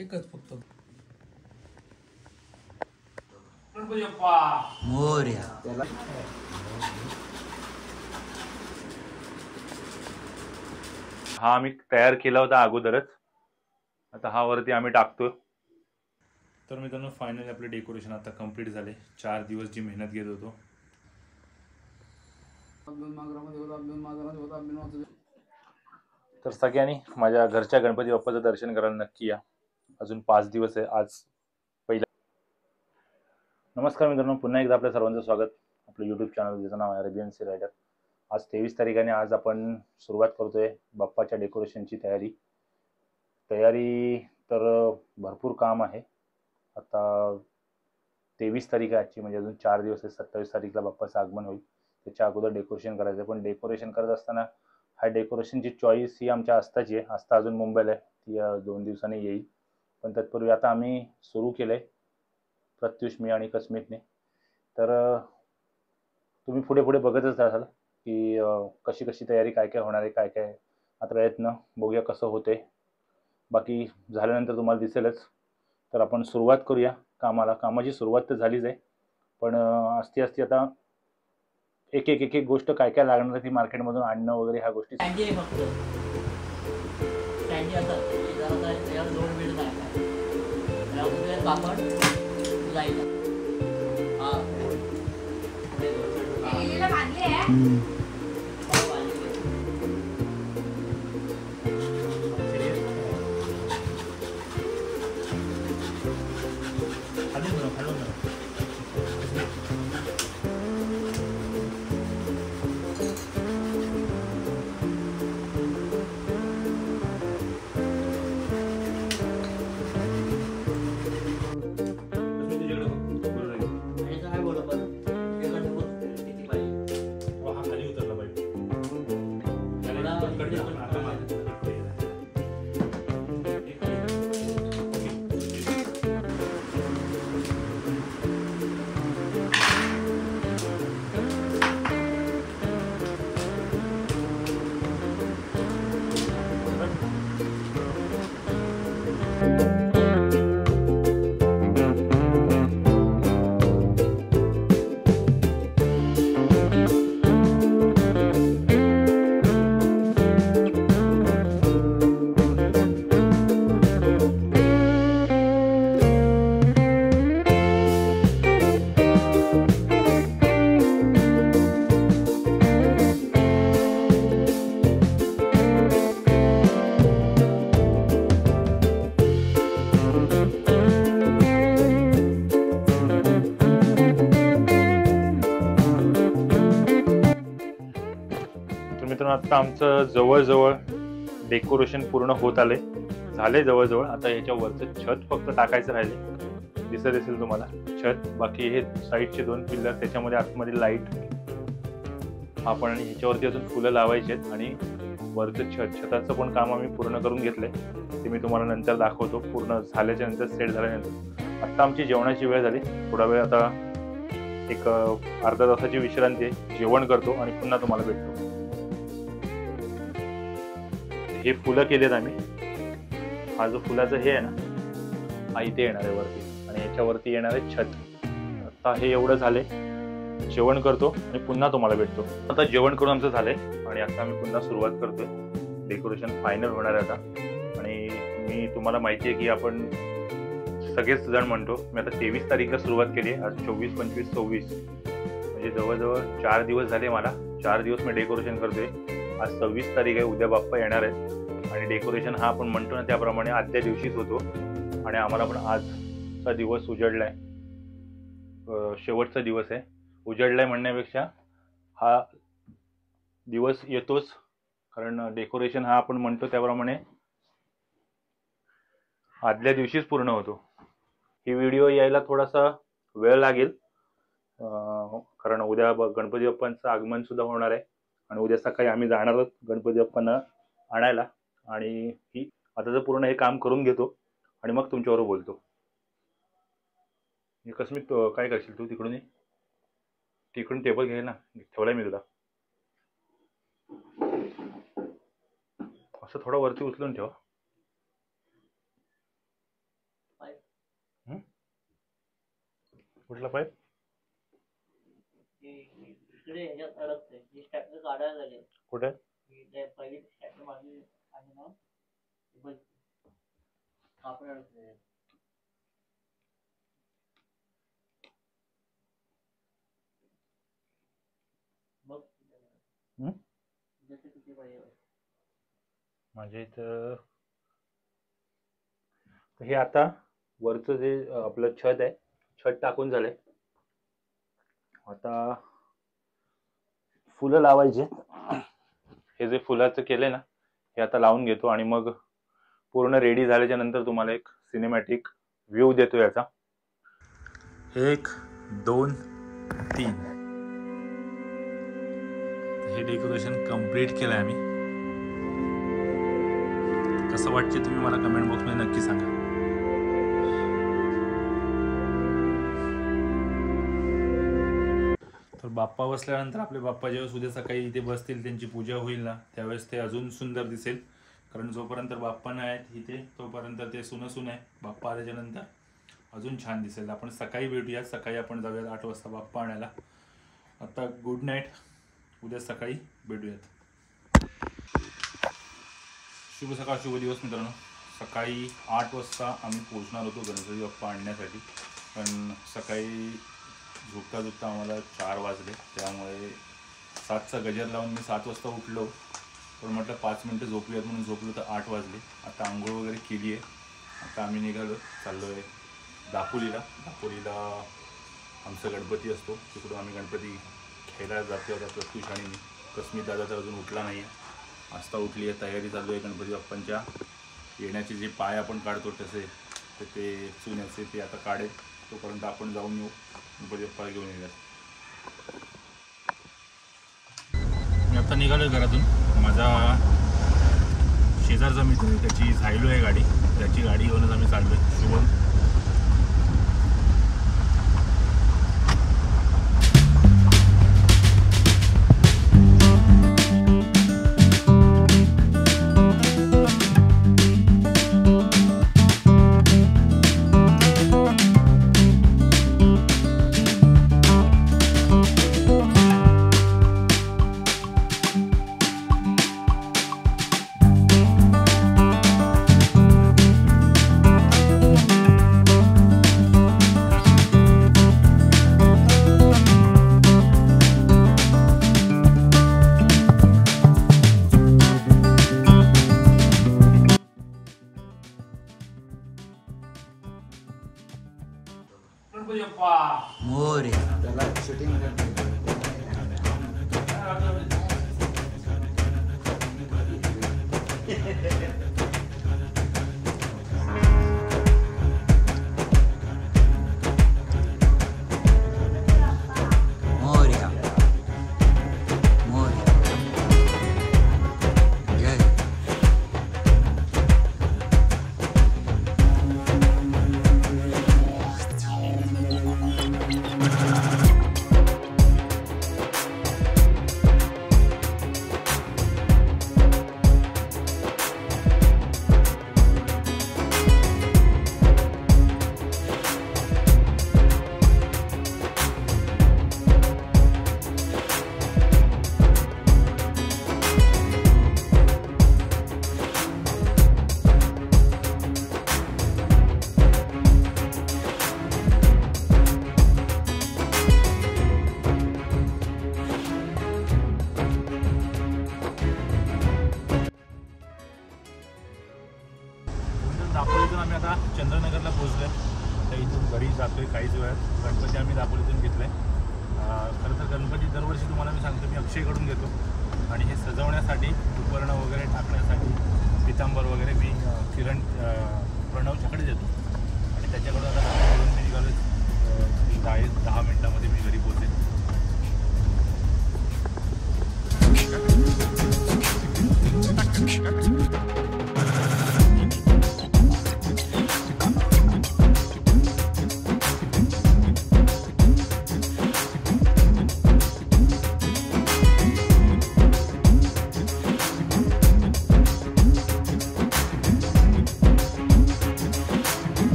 एकच फक्त मोर्या हा आम्ही तयार केला होता अगोदरच. आता हा वरती आम्ही टाकतो. तर मित्रांनो फायनली आपले डेकोरेशन आता कंप्लीट झाले. 4 दिवस जी मेहनत घेत होतो. तर सगळ्यांनी माझ्या घरच्या गणपती बाप्पाचं दर्शन करायला नक्की या. अजून 5 दिवस आहे. आज पहिला. नमस्कार मित्रांनो, पुन्हा एकदा आपल्या सर्वांचं स्वागत आपलं यूट्यूब चॅनल ज्याचं नाव आहे अरेबियन सी रायडर. आज 23 तारीखाने आज आपण सुरुवात करतोय बाप्पाच्या डेकोरेशनची तयारी तर भरपूर काम आहे. आता 23 तारीख आहे आजची, म्हणजे अजून 4 दिवस आहे. 27 तारीखला बाप्पाचं आगमन होईल. त्याच्या अगोदर डेकोरेशन करायचं. पण डेकोरेशन करत असताना हा डेकोरेशनची चॉईस ही आमच्या आस्थाची आहे. आस्था अजून मुंबईला आहे, ती 2 दिवसांनी येईल. पण तत्पूर्वी आता आम्ही सुरू केलं आहे, प्रत्युष, मी आणि कस्मितने. तर तुम्ही पुढे पुढे बघतच राहाल की कशी कशी तयारी, काय काय होणार आहे, काय काय आता प्रयत्न बघूया कसं होते. बाकी झाल्यानंतर तुम्हाला दिसेलच. तर आपण सुरुवात करूया कामाला. कामाची सुरुवात तर झालीच आहे, पण असती आता एक एक एक एक गोष्ट काय काय लागणार आहे ती मार्केटमधून आणणं वगैरे ह्या गोष्टी. मित्रांनो आता आमचं जवळजवळ डेकोरेशन पूर्ण होत आले, झाले जवळजवळ. आता याच्यावरचं छत फक्त टाकायचं राहिले. दिसत असेल तुम्हाला छत. बाकी हे साईडचे 2 पिल्लर, त्याच्यामध्ये आतमध्ये लाईट आपण, आणि ह्याच्यावरती अजून फुलं लावायची आहेत. आणि वरचं छताचं पण काम आम्ही पूर्ण करून घेतलंय. ते मी तुम्हाला नंतर दाखवतो पूर्ण झाल्याच्या नंतर, सेट झाल्यानंतर. आता आमची जेवणाची वेळ झाली. थोडा वेळ आता एक अर्धा तासाची विश्रांती आहे. जेवण करतो आणि पुन्हा तुम्हाला भेटतो. हे फुलं केलेत आम्ही. हा जो फुलाचं हे आहे ना, हा इथे येणार आहे वरती, आणि याच्यावरती येणार आहे छत. आता हे एवढं झालंय. जेवण करतो आणि पुन्हा तुम्हाला भेटतो. आता जेवण करून आमचं झालंय आणि आता आम्ही पुन्हा सुरुवात करतोय. डेकोरेशन फायनल होणार आहे आता. आणि मी तुम्हाला माहिती आहे की आपण सगळेच जण म्हणतो, मी आता 23 तारीखला सुरुवात केली आहे. आज 24, 25, 26 म्हणजे जवळजवळ 4 दिवस झाले मला. 4 दिवस मी डेकोरेशन करतोय. आज 26 तारीख आहे. उद्या बाप्पा येणार आहे आणि डेकोरेशन हा आपण म्हणतो ना त्याप्रमाणे आजच्या दिवशीच होतो. आणि आम्हाला पण आजचा दिवस उजडलाय, शेवटचा दिवस आहे. उजडलाय म्हणण्यापेक्षा हा दिवस येतोच, कारण डेकोरेशन हा आपण म्हणतो त्याप्रमाणे आदल्या दिवशीच पूर्ण होतो. ही व्हिडिओ यायला थोडासा वेळ लागेल, कारण उद्या गणपती बाप्पांचं आगमन सुद्धा होणार आहे. आणि उद्या सकाळी आम्ही जाणार आहोत गणपती बाप्पांना आणायला. आणि ही आता जर पूर्ण हे काम करून घेतो आणि मग तुमच्याबरोबर बोलतो. कस्मित काय करशील तू? तिकडून टेबल घे ना, ठेवलाय मी तुला. असं थोडं वरती उचलून ठेव. कुठला पाईप? इकडे ह्याच्यात अडकतंय. हे स्टॅपलर काढायला लागेल. कुठे? पहिले स्टॅपलर मागे आहे ना, बघ कापड अडकतंय. बघ जसं किती पाहिजे माझ्या इथं. हे आता वरचं जे आपलं छत आहे, छत टाकून झालंय. आता फुलं लावायचे. हे जे फुलाचं केलंय ना, हे आता लावून घेतो आणि मग पूर्ण रेडी झाल्याच्या नंतर तुम्हाला एक सिनेमॅटिक व्ह्यू देतो याचा. 1 2 3 हे डेकोरेशन कंप्लीट केलंय आम्ही. कसं वाटते तुम्ही मला कमेंट बॉक्समध्ये नक्की सांगा. तर बाप्पा बसल्यानंतर आपले बाप्पा जेव्हा उद्या सकाळी इथे बसतील, त्यांची पूजा होईल ना, त्यावेळेस ते अजून सुंदर दिसेल. कारण जोपर्यंत बाप्पा नाही आहेत इथे तोपर्यंत ते सुनं आहे. बाप्पा आल्याच्यानंतर अजून छान दिसेल. आपण सकाळी भेटूया. सकाळी आपण जाऊयात 8 वाजता बाप्पा आणायला. आता गुड नाईट. उद्या सकाळी भेटूयात. शुभ सकाळ, शुभ दिवस मित्रांनो. सकाळी 8 वाजता आम्ही पोहोचणार होतो गणपती बाप्पा आणण्यासाठी, पण सकाळी झोपता झोपता आम्हाला 4 वाजले. त्यामुळे 7चा गजर लावून मी 7 वाजता उठलो. पण म्हटलं 5 मिनटं झोपूयात म्हणून झोपलो तर 8 वाजले. आता आंघोळ वगैरे केली आहे. आता आम्ही निघालो, चाललो आहे दापोलीला. दापोलीला आमचा गणपती असतो, तिकडून आम्ही गणपती खेळायला जातो. आता प्रत्युष आणि मी. कस्मित दादा तर अजून उठला नाही आहे. आस्था उठली आहे. तयारी चालू आहे गणपती बाप्पांच्या येण्याचे. जे पाय आपण काढतो तसे ते चुन्याचे ते आता काढेल. तोपर्यंत आपण जाऊन येऊ, गणपती बाप्पाला घेऊन येऊयात. मी आता निघालो आहे घरातून. माझा शेजारचा मित्र आहे, त्याची झायलो आहे गाडी. त्याची गाडी घेऊनच आम्ही चाललो आहे. शुभम. मोरे दापोलीतून आम्ही आता चंद्रनगरला पोहोचलो आहे. आता इथून घरी जातो आहे काहीच वेळात. गणपती आम्ही दापोलीतून घेतला आहे. खरं तर गणपती दरवर्षी तुम्हाला मी सांगतो मी अक्षयकडून घेतो. आणि हे सजवण्यासाठी उपकरणं वगैरे टाकण्यासाठी पितांबर वगैरे मी किरण प्रणवच्याकडे देतो. आणि त्याच्याकडून आता मी निघालो 10 मिनटामध्ये मी घरी पोहोचेन.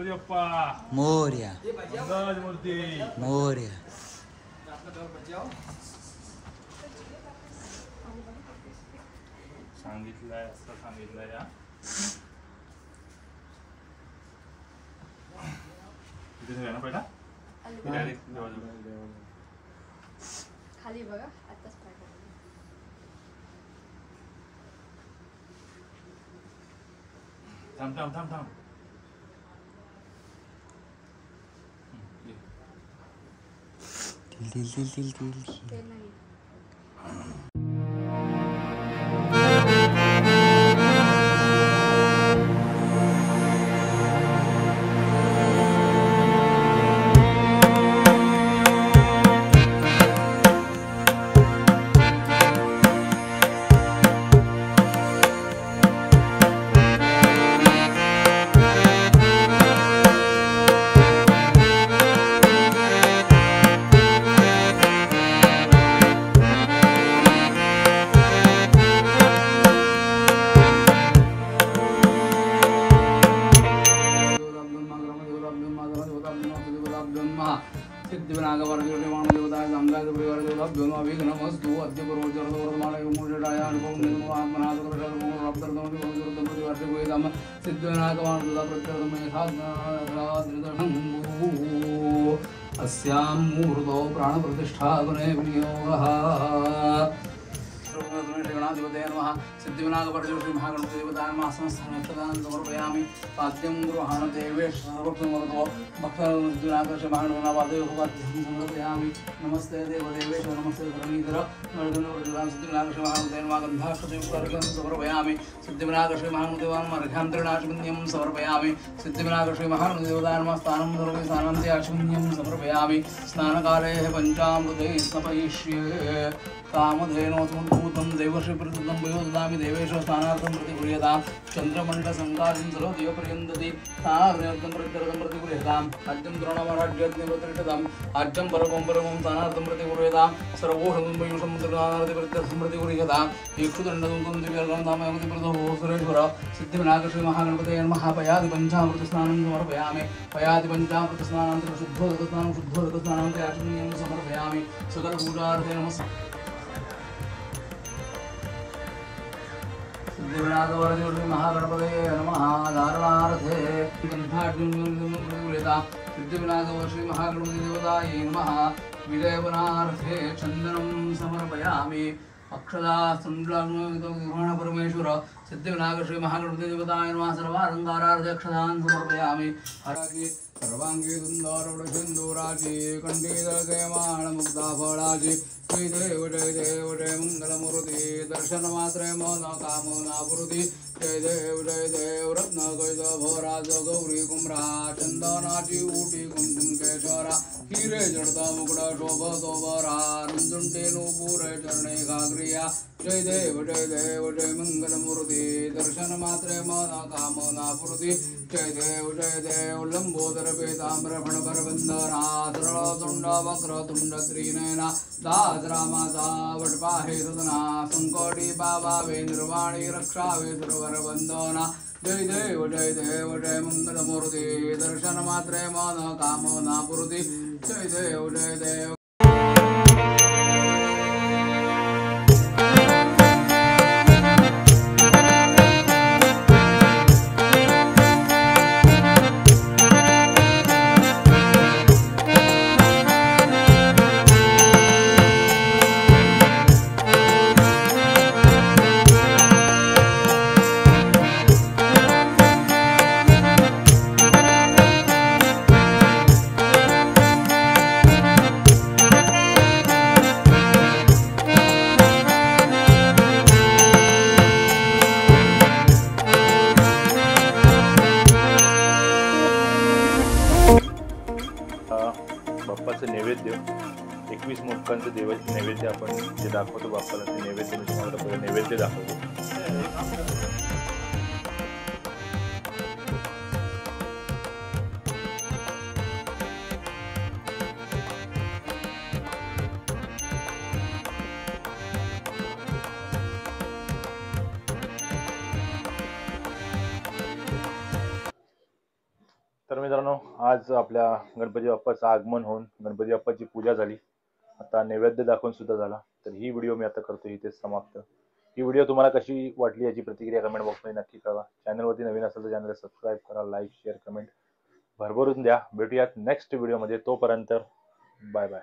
गणपती बाप्पा मोरया मंगल मूर्ती मोरया. सांगितलंय असं सांगितलंय या तिथे ठेवूया ना पहिला डायरेक्ट खाली बघा आताच पाठवलं. थांब थांब थांब थांब ते नाही. अस्यां मूर्तो प्राणप्रतिष्ठापने विनियोगः. गणाधिपतये नमः. सिद्धिविनायकपरमेश्वरी महागणपतिदेवताय नमः. समस्तनक्षत्रान् समर्पयामि. पाद्यं गृहाण देवेश सर्वक्षमतो भक्तविनायकस्य महागणपतिपादयोगपाद्यं समर्पयामि. नमस्ते देवदेवेश नमस्ते धरणीधर नर्धनप्रचुरां सिद्धिविनायकस्य महागणपतये नमः. गन्धाक्षतयुक्तार्घ्यं समर्पयामि. सिद्धिविनायकस्य महागणपतिदेवान् अर्घ्यान्तरणाचमन्यं समर्पयामि. सिद्धिविनायकस्य महागणपतिदेवताय नमः. स्नानं सर्वे स्नानान्ते आचमन्यं समर्पयामि. स्नानकाले पञ्चामृते स्नपयिष्ये. कामधेनोत्मूतं देवर्षि प्रदत्तं वयो ददामि. देवेश स्नानार्थं प्रतिगृह्यतां. चन्द्रमण्डलसङ्काशं सर्वदेवपर्यन्तति स्नानार्थं प्रतिगृह्यताम्. आज्यं द्रोणमराज्यज्ञप्रतिष्ठताम्. आज्यं परमं स्नानार्थं प्रतिगृह्यतां. सर्वोषधं वयुषं स्नानार्थं प्रतिगृह्यताम्. इक्षुदण्डदुं दिव्यर्गणधामयमतिप्रदो सुरेश्वर. सिद्धिविनायकश्री महागणपतये नमः. पयादि पञ्चामृतस्नानं समर्पयामि. पयादि पञ्चामृतस्नानान्तरं शुद्धोदकस्नानं ते आचमनीयं समर्पयामि. सकलपूजार्थे नमः. सिद्धिविनायकवरदेवश्री महागणपतये नमः. धारणार्थे सिद्धिविनायकवरश्री महागणपतिदेवतायै नमः. विलेपनार्थे चन्दनं समर्पयामि. अक्षदा परमेश्वर. सिद्धिविनायकश्री महागणपतिदेवताय नमः. सर्वालङ्कारार्थे अक्षदान् समर्पयामि. हराकी सर्वांगी सुन्दरवृषिन्दूराची कण्डीदलकेमाणमुग्धाफलाची. जय देव जय मंगलमूर्ति. दर्शनमात्रे मन कामना पूर्ति. जय देव रत्नकैतभराज गौरी कुम्रा. चंदनाची ऊटी कुंकुम केशरा. हिरे जडता मुकुट शोभतोबरा. रुंजुंटे नूपुरे चरणे घाग्रिया. जय देव जय मंगलमूर्ति. दर्शन मात्रे मन कामना पूर्ति. जय देव लंबोदर पीताम्बर फणपर वंदना. सरलतुंड वक्रतुंड त्रिनयना. दाद्रामाता वटपाहे सदना. संकटी पावावे निर्वाणी रक्षावे सर्वर वंदना. जय देव जय मंगलमूर्ति. दर्शन मात्रे मन कामना पूर्ति. जय देव बाप्पाचं नैवेद्य 21 मोदकांचं देवाचे नैवेद्य आपण जे दाखवतो बाप्पाला ते नैवेद्य मी तुम्हाला पहिले नैवेद्य दाखवतो. तर मित्रांनो, आज आपल्या गणपती बाप्पाचं आगमन होऊन गणपती बाप्पाची पूजा झाली. आता नैवेद्य दाखवून सुद्धा झाला. तर ही व्हिडिओ मी आता करतो इथेच समाप्त. ही व्हिडिओ तुम्हाला कशी वाटली याची प्रतिक्रिया कमेंट बॉक्समध्ये नक्की कळवा. चॅनलवरती नवीन असेल तर चॅनलला सबस्क्राईब करा, लाईक शेअर कमेंट भरभरून द्या. भेटूयात नेक्स्ट व्हिडिओमध्ये. तोपर्यंत बाय बाय.